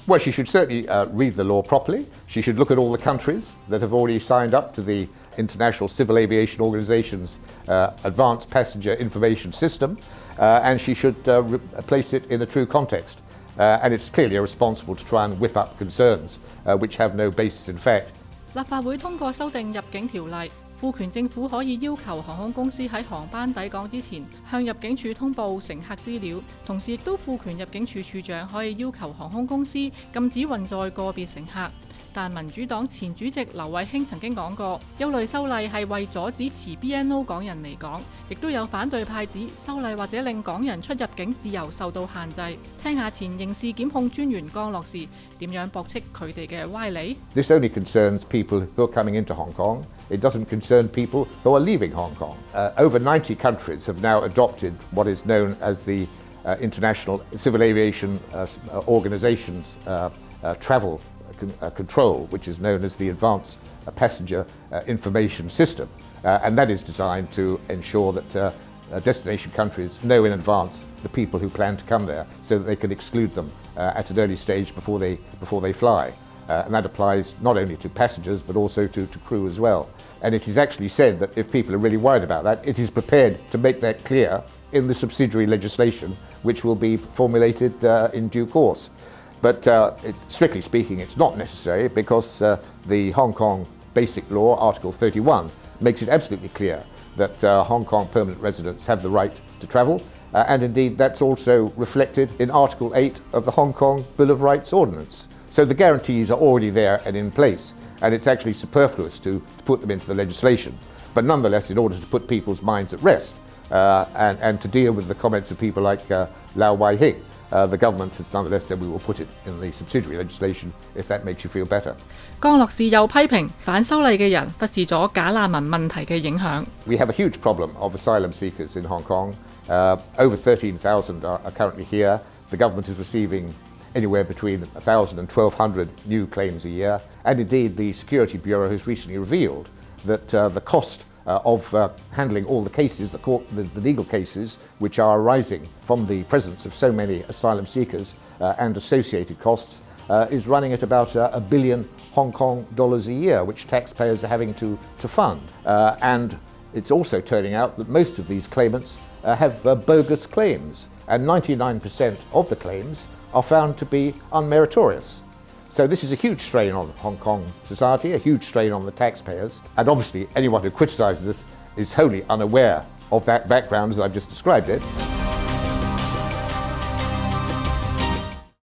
Well, she should certainly read the law properly. She should look at all the countries that have already signed up to the International Civil Aviation Organization's Advanced Passenger Information System, and she should place it in a true context. And it's clearly irresponsible to try and whip up concerns which have no basis in fact. 立法會通過修訂入境條例，賦權政府可以要求航空公司喺航班抵港之前向入境處通報乘客資料，同時亦都賦權入境處處長可以要求航空公司禁止運載個別乘客。但民主黨前主席劉慧卿曾經講過，憂慮修例係為阻止持 BNO 港人離港，亦都有反對派指修例或者令港人出入境自由受到限制。聽下前刑事檢控專員江樂士點樣駁斥佢哋嘅歪理。This only concerns people who are coming into Hong Kong. It doesn't concern people who are leaving Hong Kong. Over 90 countries have now adopted what is known as the International Civil Aviation Organization's travel control, which is known as the Advanced Passenger Information System. And that is designed to ensure that destination countries know in advance the people who plan to come there so that they can exclude them at an early stage before they fly. And that applies not only to passengers but also to crew as well. And it is actually said that if people are really worried about that, it is prepared to make that clear in the subsidiary legislation which will be formulated in due course. But strictly speaking, it's not necessary because the Hong Kong Basic Law, Article 31, makes it absolutely clear that Hong Kong permanent residents have the right to travel. And indeed, that's also reflected in Article 8 of the Hong Kong Bill of Rights Ordinance. So the guarantees are already there and in place, and it's actually superfluous to put them into the legislation. But nonetheless, in order to put people's minds at rest and to deal with the comments of people like Lau Wai-hing, the government has nonetheless said we will put it in the subsidiary legislation if that makes you feel better. 江樂士又批評反修例嘅人忽視咗假難民問題嘅影響。We have a huge problem of asylum seekers in Hong Kong. Over 13,000 are currently here. The government is receiving anywhere between 1,000 and 1,200 new claims a year. And indeed, the Security Bureau has recently revealed that the cost of handling all the cases, the legal cases which are arising from the presence of so many asylum seekers and associated costs is running at about $1 billion Hong Kong dollars a year, which taxpayers are having to fund. And it's also turning out that most of these claimants have bogus claims, and 99% of the claims are found to be unmeritorious. So this is a huge strain on Hong Kong society, a huge strain on the taxpayers, and obviously anyone who criticises this is wholly unaware of that background as I've just described it.